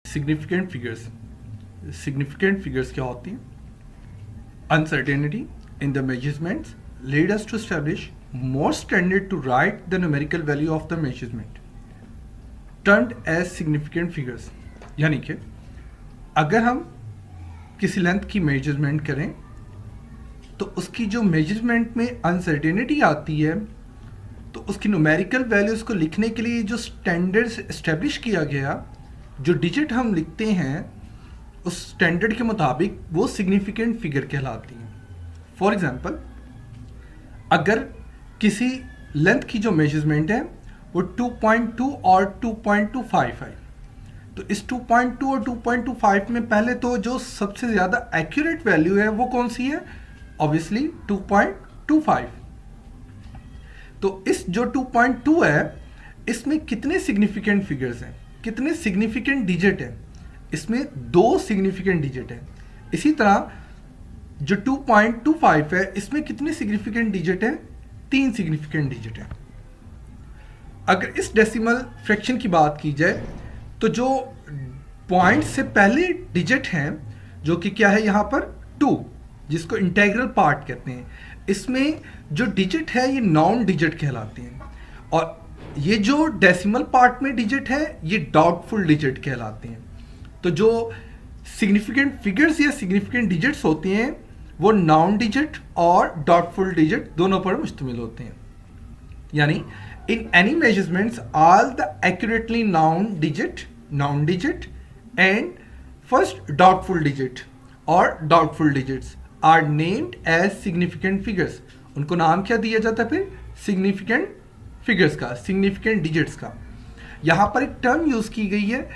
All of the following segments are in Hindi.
सिग्निफिकेंट फिगर्स क्या होती हैं? Uncertainty in the measurements lead us to establish more standard to write the numerical value of the measurement termed as significant figures. यानी कि अगर हम किसी लेंथ की मेजरमेंट करें तो उसकी जो मेजरमेंट में अनसर्टेनिटी आती है तो उसकी न्यूमेरिकल वैल्यूज़ को लिखने के लिए जो स्टैंडर्ड एस्टेब्लिश किया गया, जो डिजिट हम लिखते हैं उस स्टैंडर्ड के मुताबिक वो सिग्निफिकेंट फिगर कहलाती हैं। फॉर एग्जांपल, अगर किसी लेंथ की जो मेजरमेंट है वो 2.2 और 2.25 है तो इस 2.2 और 2.25 में पहले तो जो सबसे ज़्यादा एक्यूरेट वैल्यू है वो कौन सी है? ऑब्वियसली 2.25। तो इस जो 2.2 है इसमें कितने सिग्निफिकेंट फिगर्स हैं, कितने सिग्निफिकेंट डिजिट हैं? इसमें 2 सिग्निफिकेंट डिजिट हैं। इसी तरह जो 2.25 है इसमें कितने सिग्निफिकेंट डिजिट हैं? 3 सिग्निफिकेंट डिजिट हैं। अगर इस डेसिमल फ्रैक्शन की बात की जाए तो जो पॉइंट से पहले डिजिट हैं जो कि क्या है यहाँ पर 2, जिसको इंटीग्रल पार्ट कहते हैं, इसमें जो डिजिट है ये नॉन डिजिट कहलाते हैं और ये जो डेसिमल पार्ट में डिजिट है ये डाउटफुल डिजिट कहलाते हैं। तो जो सिग्निफिकेंट फिगर्स या सिग्निफिकेंट डिजिट्स होते हैं वो नॉन डिजिट और डाउटफुल डिजिट दोनों पर मुश्तमिल होते हैं। यानी in any measurements all the accurately known digit and first doubtful digit or doubtful digits are named as significant figures। उनको नाम क्या दिया जाता है फिर? significant figures का, significant digits का। यहाँ पर एक टर्म यूज की गई है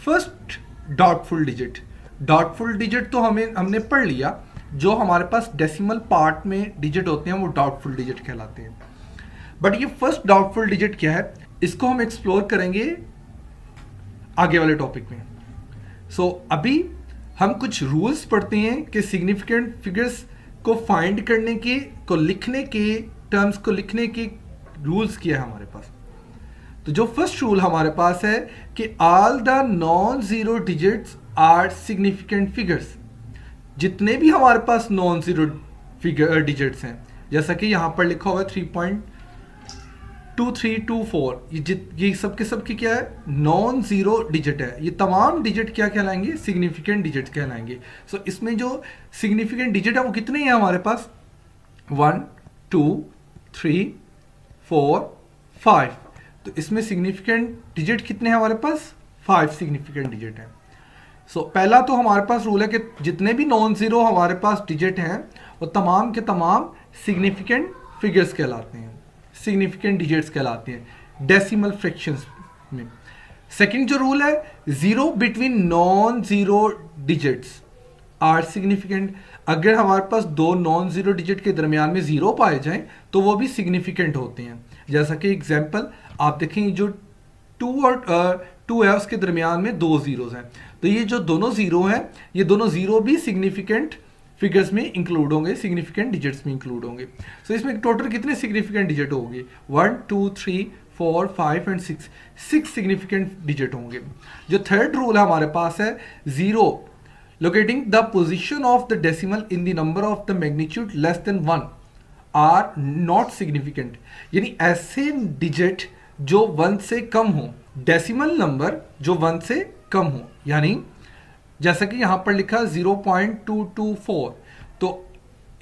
first doubtful digit। doubtful digit तो हमने पढ़ लिया, जो हमारे पास डेसिमल पार्ट में डिजिट होते हैं वो डाउटफुल डिजिट कहलाते हैं। बट ये फर्स्ट डाउटफुल डिजिट क्या है इसको हम एक्सप्लोर करेंगे आगे वाले टॉपिक में। सो अभी हम कुछ रूल्स पढ़ते हैं कि सिग्निफिकेंट फिगर्स को फाइंड करने के, को लिखने के, टर्म्स को लिखने के रूल्स क्या है हमारे पास। तो जो फर्स्ट रूल हमारे पास है कि all the non zero digits are significant figures. जितने भी हमारे पास नॉन जीरो फिगर डिजिट्स हैं, जैसा कि यहाँ पर लिखा हुआ है 3.2324, ये सब के सब की क्या है? नॉन जीरो डिजिट है। ये तमाम डिजिट क्या कहलाएंगे? सिग्निफिकेंट डिजिट कहलाएंगे। सो इसमें जो सिग्निफिकेंट डिजिट है वो कितने हैं हमारे पास? 1 2 3 4 5। तो इसमें सिग्निफिकेंट डिजिट कितने हैं हमारे पास? 5 सिग्निफिकेंट डिजिट हैं। सो पहला तो हमारे पास रूल है कि जितने भी नॉन जीरो हमारे पास डिजिट हैं वो तमाम के तमाम सिग्निफिकेंट फिगर्स कहलाते हैं, सिग्निफिकेंट डिजिट्स कहलाते हैं डेसिमल फ्रैक्शंस में। सेकंड जो रूल है, zero between non zero digits are significant. अगर हमारे पास 2 नॉन जीरो डिजिट के दरमियान में जीरो पाए जाएं तो वो भी सिग्निफिकेंट होते हैं। जैसा कि एग्जांपल आप देखें, जो 2 और 2 है उसके दरमियान में 2 जीरोस हैं, तो ये जो दोनों जीरो हैं ये दोनों जीरो भी सिग्निफिकेंट फिगर्स में इंक्लूड होंगे, सिग्निफिकेंट डिजिट्स में इंक्लूड होंगे। सो इसमें टोटल कितने सिग्निफिकेंट डिजिट होंगे? 1 2 3 4 5 एंड 6, 6 सिग्निफिकेंट डिजिट होंगे। जो थर्ड रूल हमारे पास है, zero locating the position of the decimal in the number of the magnitude less than 1 are not significant. यानी ऐसे डिजिट जो 1 से कम हो, डेसिमल नंबर जो 1 से कम हो, यानी जैसा कि यहाँ पर लिखा 0.224, तो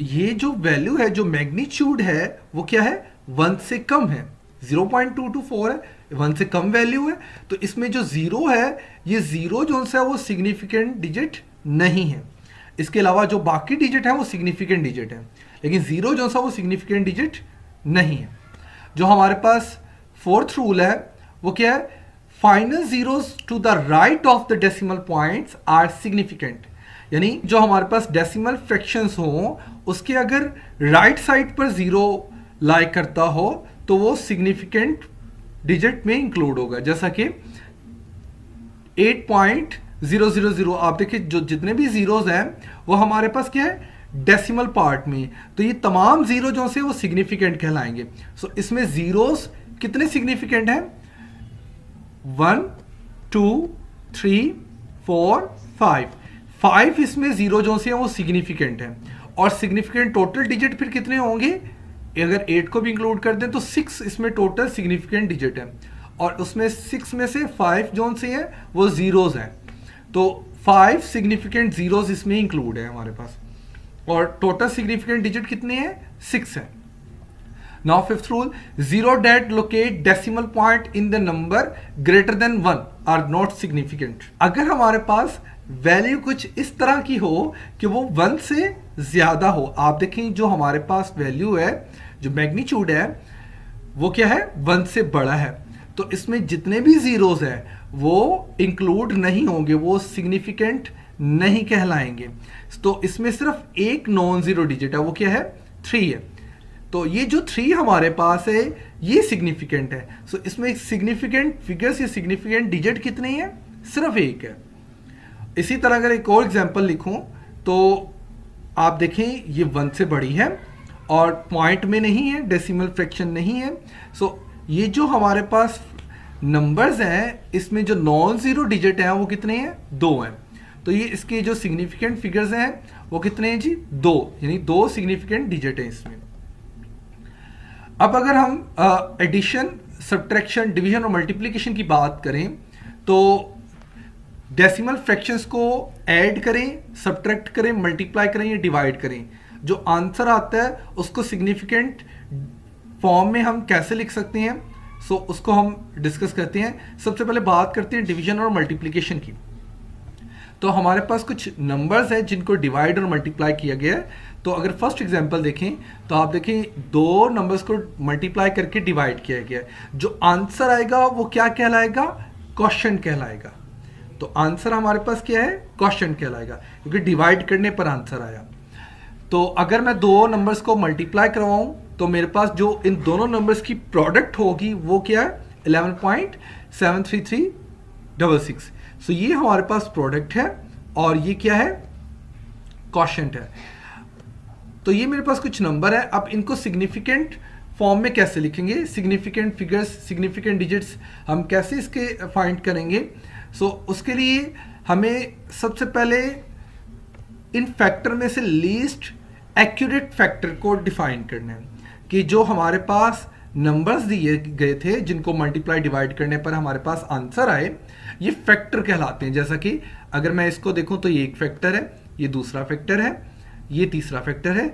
ये जो वैल्यू है, जो मैग्नीट्यूड है वो क्या है? 1 से कम है। 0.224 है, 1 से कम वैल्यू है, तो इसमें जो जीरो है ये जीरो जो है वो सिग्निफिकेंट डिजिट नहीं है। इसके अलावा जो बाकी डिजिट है वो सिग्निफिकेंट डिजिट है, लेकिन जीरो जो है वो सिग्निफिकेंट डिजिट नहीं है। जो हमारे पास फोर्थ रूल है वो क्या है? Final zeros to the right of the decimal points are significant. यानी जो हमारे पास डेसिमल फ्रैक्शंस हो उसके अगर राइट साइड पर जीरो लाई करता हो तो वो सिग्निफिकेंट डिजिट में इंक्लूड होगा। जैसा कि 8.000 आप देखिए, जो जितने भी जीरोस हैं वो हमारे पास क्या है? डेसिमल पार्ट में, तो ये तमाम जीरो जो से वो सिग्निफिकेंट कहलाएंगे। सो इसमें जीरोस कितने सिग्निफिकेंट हैं? 1 2 3 4 5 5 इसमें जीरो जो से हैं वो सिग्निफिकेंट है, और सिग्निफिकेंट टोटल डिजिट फिर कितने होंगे, अगर 8 को भी इंक्लूड कर दें तो 6 इसमें टोटल सिग्निफिकेंट डिजिट है, और उसमें 6 में से 5 जो से हैं वो जीरोज हैं, तो 5 सिग्निफिकेंट जीरोज इसमें इंक्लूड है हमारे पास, और टोटल सिग्निफिकेंट डिजिट कितने हैं, 6 है। Now fifth rule, zero that locate decimal point in the number greater than 1 are not significant. अगर हमारे पास वैल्यू कुछ इस तरह की हो कि वो 1 से ज्यादा हो, आप देखें जो हमारे पास वैल्यू है, जो मैग्नीट्यूड है वो क्या है, 1 से बड़ा है, तो इसमें जितने भी जीरोस हैं वो इंक्लूड नहीं होंगे, वो सिग्निफिकेंट नहीं कहलाएंगे। तो इसमें सिर्फ एक नॉन जीरो डिजिट है, वो क्या है, 3 है। तो ये जो 3 हमारे पास है ये सिग्निफिकेंट है। सो इसमें सिग्निफिकेंट फिगर्स या सिग्निफिकेंट डिजिट कितने हैं, सिर्फ एक है। इसी तरह अगर एक और एग्जांपल लिखूं तो आप देखें ये 1 से बड़ी है और पॉइंट में नहीं है, डेसिमल फ्रैक्शन नहीं है। सो ये जो हमारे पास नंबर्स हैं इसमें जो नॉन जीरो डिजिट हैं वो कितने हैं, 2 हैं। तो ये इसके जो सिग्निफिकेंट फिगर्स हैं वो कितने हैं जी, 2, यानी 2 सिग्निफिकेंट डिजिट हैं इसमें। अब अगर हम एडिशन, सब्ट्रैक्शन, डिवीजन और मल्टीप्लिकेशन की बात करें तो डेसिमल फ्रैक्शंस को ऐड करें, सब्ट्रैक्ट करें, मल्टीप्लाई करें या डिवाइड करें, जो आंसर आता है उसको सिग्निफिकेंट फॉर्म में हम कैसे लिख सकते हैं, सो उसको हम डिस्कस करते हैं। सबसे पहले बात करते हैं डिवीजन और मल्टीप्लिकेशन की। तो हमारे पास कुछ नंबर्स हैं जिनको डिवाइड और मल्टीप्लाई किया गया है। तो अगर फर्स्ट एग्जांपल देखें तो आप देखें 2 नंबर्स को मल्टीप्लाई करके डिवाइड किया गया है, जो आंसर आएगा वो क्या कहलाएगा, क्वोशंट कहलाएगा। तो आंसर हमारे पास क्या है, क्वोशंट कहलाएगा, क्योंकि डिवाइड करने पर आंसर आया। तो अगर मैं 2 नंबर्स को मल्टीप्लाई करवाऊं तो मेरे पास जो इन दोनों नंबर्स की प्रोडक्ट होगी वो क्या है, 11.73366। सो ये हमारे पास प्रोडक्ट है और ये क्या है, क्वोशंट है। तो ये मेरे पास कुछ नंबर है, अब इनको सिग्निफिकेंट फॉर्म में कैसे लिखेंगे, सिग्निफिकेंट फिगर्स, सिग्निफिकेंट डिजिट्स हम कैसे इसके फाइंड करेंगे। सो उसके लिए हमें सबसे पहले इन फैक्टर में से लीस्ट एक्यूरेट फैक्टर को डिफाइन करना है, कि जो हमारे पास नंबर्स दिए गए थे जिनको मल्टीप्लाई डिवाइड करने पर हमारे पास आंसर आए, ये फैक्टर कहलाते हैं। जैसा कि अगर मैं इसको देखूं तो ये एक फैक्टर है, ये दूसरा फैक्टर है, ये तीसरा फैक्टर है।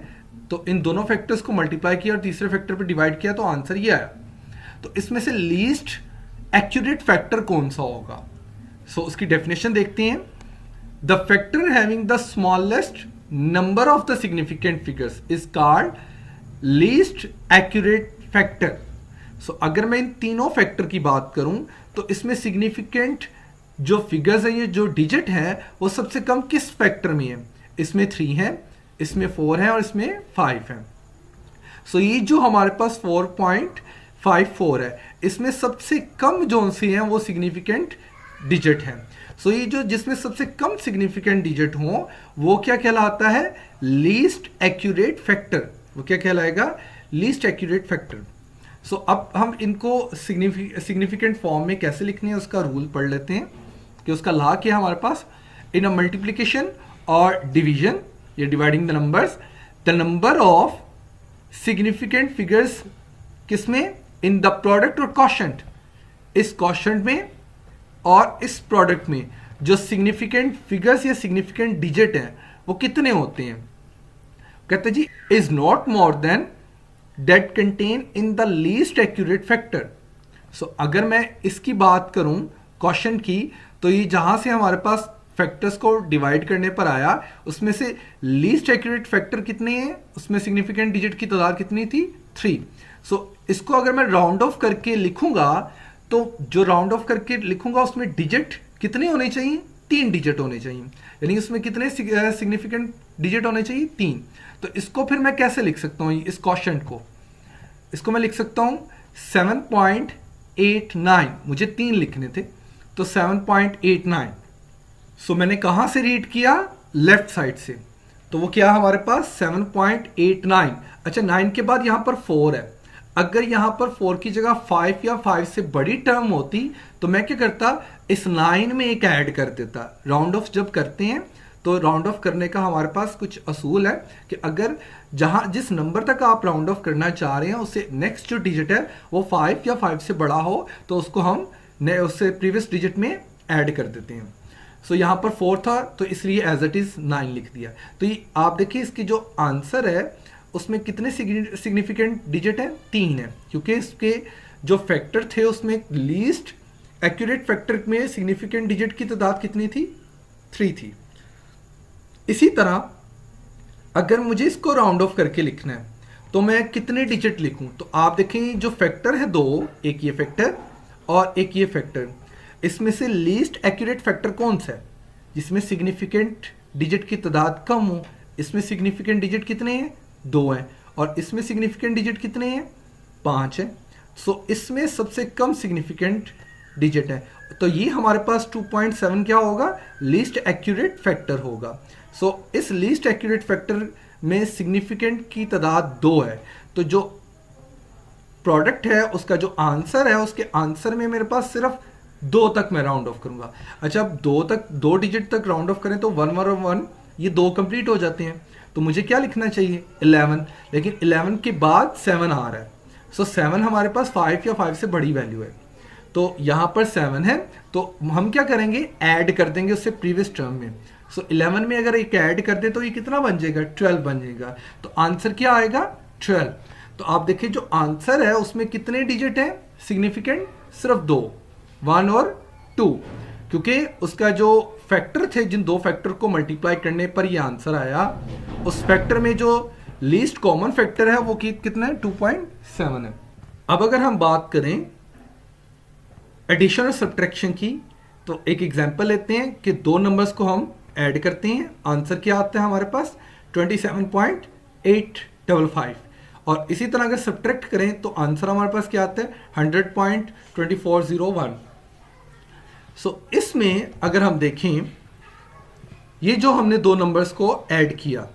तो इन दोनों फैक्टर्स को मल्टीप्लाई किया और तीसरे फैक्टर पर डिवाइड किया तो आंसर ये आया। तो इसमें से लीस्ट एक्यूरेट फैक्टर कौन सा होगा, सो उसकी डेफिनेशन देखते हैं। The factor having the smallest number of the significant figures is called least accurate factor. So अगर मैं इन तीनों फैक्टर की बात करूं तो इसमें सिग्निफिकेंट जो फिगर्स है, ये जो डिजिट है वो सबसे कम किस फैक्टर में है, इसमें 3 है, इसमें 4 है और इसमें 5 है। सो ये जो हमारे पास 4.54 है, इसमें सबसे कम जो से हैं वो सिग्निफिकेंट डिजिट है। सो ये जो जिसमें सबसे कम सिग्निफिकेंट डिजिट हो वो क्या कहलाता है, लीस्ट एक्यूरेट फैक्टर। वो क्या कहलाएगा, लीस्ट एक्यूरेट फैक्टर। सो अब हम इनको सिग्निफिकेंट फॉर्म में कैसे लिखने हैं उसका रूल पढ़ लेते हैं कि उसका लॉ क्या है हमारे पास। इन अ मल्टीप्लिकेशन और डिवीजन, ये dividing the numbers, the number of significant figures किसमें, इन द प्रोडक्ट और क्वोशंट, इस क्वोशंट में और इस प्रोडक्ट में जो सिग्निफिकेंट फिगर्स या सिग्निफिकेंट डिजिट हैं वो कितने होते हैं। कहते जी is not more than that contain in the least accurate factor. So अगर मैं इसकी बात करूं क्वोशंट की, तो ये जहां से हमारे पास फैक्टर्स को डिवाइड करने पर आया उसमें से लीस्ट एक्यूरेट फैक्टर कितने हैं, उसमें सिग्निफिकेंट डिजिट की तादाद कितनी थी, 3। सो इसको अगर मैं राउंड ऑफ करके लिखूंगा तो जो राउंड ऑफ करके लिखूंगा उसमें डिजिट कितने होने चाहिए, 3 डिजिट होने चाहिए, यानी उसमें कितने सिग्निफिकेंट डिजिट होने चाहिए, 3। तो इसको फिर मैं कैसे लिख सकता हूँ, इस क्वोशंट को, इसको मैं लिख सकता हूँ 7.89, मुझे 3 लिखने थे तो 7.89। सो मैंने कहां से रीड किया, लेफ्ट साइड से, तो वो क्या हमारे पास 7.89। अच्छा 9 के बाद यहां पर 4 है, अगर यहाँ पर 4 की जगह 5 या 5 से बड़ी टर्म होती तो मैं क्या करता, इस 9 में एक ऐड कर देता। राउंड ऑफ जब करते हैं तो राउंड ऑफ करने का हमारे पास कुछ असूल है कि अगर जहाँ जिस नंबर तक आप राउंड ऑफ करना चाह रहे हैं उससे नेक्स्ट जो डिजिट है वो 5 या 5 से बड़ा हो तो उसको हम उससे प्रीवियस डिजिट में ऐड कर देते हैं। सो यहाँ पर 4 था तो इसलिए एज इट इज 9 लिख दिया। तो ये आप देखिए इसकी जो आंसर है उसमें कितने सिग्निफिकेंट डिजिट है, 3 है, क्योंकि इसके जो फैक्टर थे उसमें लीस्ट एक्यूरेट फैक्टर में सिग्निफिकेंट डिजिट की तादाद कितनी थी, 3 थी। इसी तरह अगर मुझे इसको राउंड ऑफ करके लिखना है तो मैं कितने डिजिट लिखूं, तो आप देखें जो फैक्टर है 2, एक ये फैक्टर और एक ये फैक्टर, इसमें से लीस्ट एक्यूरेट फैक्टर कौन सा है जिसमें सिग्निफिकेंट डिजिट की तादाद कम हो। इसमें सिग्निफिकेंट डिजिट कितने हैं, 2 हैं, और इसमें सिग्निफिकेंट डिजिट कितने हैं, 5 है। सो इसमें सबसे कम सिग्निफिकेंट डिजिट है, तो ये हमारे पास 2.7 क्या होगा, लीस्ट एक्यूरेट फैक्टर होगा। सो इस लीस्ट एक्यूरेट फैक्टर में सिग्निफिकेंट की तादाद 2 है, तो जो प्रोडक्ट है उसका जो आंसर है उसके आंसर में मेरे पास सिर्फ 2 तक मैं राउंड ऑफ करूंगा। अच्छा, अब 2 डिजिट तक राउंड ऑफ करें तो 1 और 1 ये 2 कंप्लीट हो जाते हैं, तो मुझे क्या लिखना चाहिए, 11, लेकिन 11 के बाद 7 आ रहा है। सो 7 हमारे पास 5 या 5 से बड़ी वैल्यू है, तो यहाँ पर 7 है, तो हम क्या करेंगे, ऐड कर देंगे उससे प्रीवियस टर्म में। सो 11 में अगर एक ऐड कर दे तो ये कितना बन जाएगा, 12 बन जाएगा, तो आंसर क्या आएगा, 12। तो आप देखिए जो आंसर है उसमें कितने डिजिट हैं सिग्निफिकेंट, सिर्फ 2, 1 और 2, क्योंकि उसका जो फैक्टर थे, जिन 2 फैक्टर को मल्टीप्लाई करने पर ये आंसर आया, उस फैक्टर में जो लीस्ट कॉमन फैक्टर है वो कितना है, 2.7 है। अब अगर हम बात करें एडिशन और सब्ट्रैक्शन की, तो एक एग्जांपल लेते हैं कि 2 नंबर्स को हम ऐड करते हैं, आंसर क्या आता है हमारे पास 27.855, और इसी तरह अगर सब्ट्रैक्ट करें तो आंसर हमारे पास क्या आता है 100.2401। सो इसमें अगर हम देखें ये जो हमने 2 नंबर्स को ऐड किया,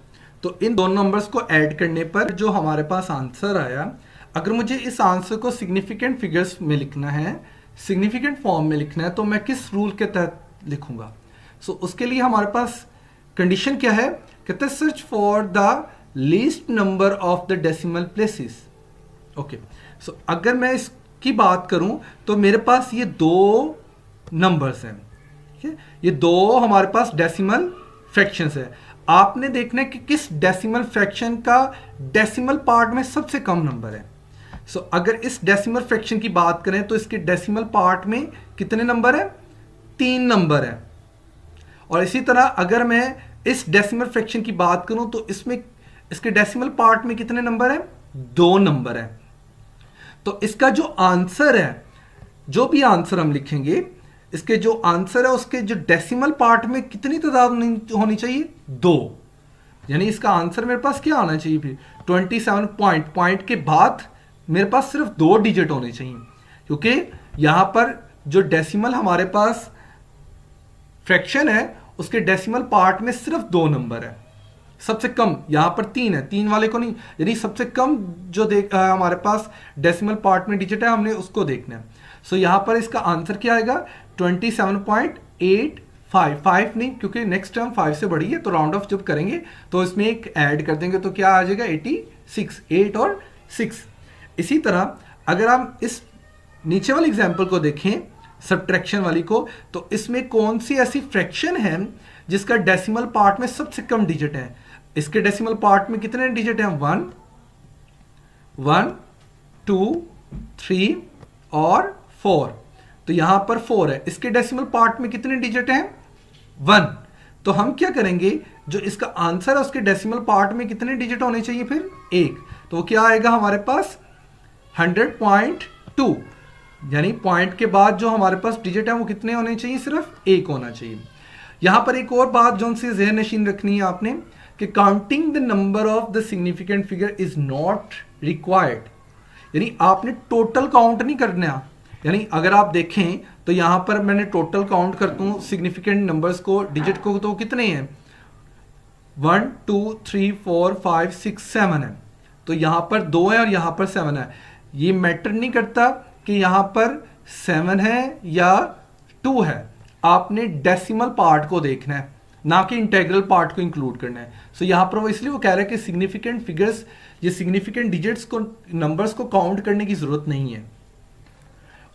तो इन 2 नंबर्स को ऐड करने पर जो हमारे पास आंसर आया, अगर मुझे इस आंसर को सिग्निफिकेंट फिगर्स में लिखना है, सिग्निफिकेंट फॉर्म में लिखना है, तो मैं किस रूल के तहत लिखूंगा। सो उसके लिए हमारे पास कंडीशन क्या है, कहते हैं search for the least number of the decimal places. Okay, so अगर मैं इसकी बात करूं तो मेरे पास ये 2 नंबर्स हैं, ठीक है, ये 2 हमारे पास डेसिमल फ्रैक्शंस है। आपने देखना है कि किस डेसिमल फ्रैक्शन का डेसिमल पार्ट में सबसे कम नंबर है। सो अगर इस डेसिमल फ्रैक्शन की बात करें तो इसके डेसिमल पार्ट में कितने नंबर है, 3 नंबर है। और इसी तरह अगर मैं इस डेसिमल फ्रैक्शन की बात करूं तो इसमें इसके डेसिमल पार्ट में कितने नंबर है, 2 नंबर है। तो इसका जो आंसर है, जो भी आंसर हम लिखेंगे, इसके जो आंसर है उसके जो डेसिमल पार्ट में कितनी तादाद होनी चाहिए, 2, यानी इसका आंसर मेरे पास क्या आना चाहिए फिर 27 पॉइंट के बाद मेरे पास सिर्फ 2 डिजिट होने चाहिए, क्योंकि यहां पर जो डेसिमल हमारे पास फ्रैक्शन है उसके डेसिमल पार्ट में सिर्फ 2 नंबर है। सबसे कम यहां पर 3 है, 3 वाले को नहीं, यानी सबसे कम जो हमारे पास डेसिमल पार्ट में डिजिट है हमने उसको देखना है। सो यहां पर इसका आंसर क्या आएगा 27.855 नहीं, क्योंकि नेक्स्ट टर्म 5 से बड़ी है, तो राउंड ऑफ जब करेंगे तो इसमें एक ऐड कर देंगे तो क्या आ जाएगा 86, 8 और 6। इसी तरह अगर हम इस नीचे वाली एग्जाम्पल को देखें, सब्ट्रैक्शन वाली को, तो इसमें कौन सी ऐसी फ्रैक्शन है जिसका डेसिमल पार्ट में सबसे कम डिजिट है। इसके डेसिमल पार्ट में कितने डिजिट हैं, 1, 2, 3 और 4, तो यहां पर 4 है। इसके डेसिमल पार्ट में कितने डिजिट हैं, 1, तो हम क्या करेंगे, जो इसका आंसर है उसके डेसिमल पार्ट में कितने डिजिट होने चाहिए फिर 1, तो क्या आएगा हमारे पास 100.2, यानी पॉइंट के बाद जो हमारे पास डिजिट है वो कितने होने चाहिए, सिर्फ 1 होना चाहिए। यहां पर एक और बात जो उनसे ज़हन नशीन रखनी है आपने, कि counting the number of the significant figure is not required, यानी आपने टोटल काउंट नहीं करना। यानी अगर आप देखें तो यहां पर मैंने टोटल काउंट करता हूं सिग्निफिकेंट नंबर्स को, डिजिट को, तो कितने हैं 1 2 3 4 5 6 7 है, तो यहां पर 2 है और यहां पर 7 है। ये मैटर नहीं करता कि यहां पर 7 है या 2 है, आपने डेसिमल पार्ट को देखना है, ना कि इंटेग्रल पार्ट को इंक्लूड करना है। सो यहां पर वो इसलिए वो कह रहा है कि सिग्निफिकेंट फिगर्स, ये सिग्निफिकेंट डिजिट्स को, नंबर्स को काउंट करने की जरूरत नहीं है,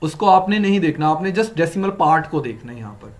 उसको आपने नहीं देखना, आपने जस्ट डेसिमल पार्ट को देखना है यहां पर।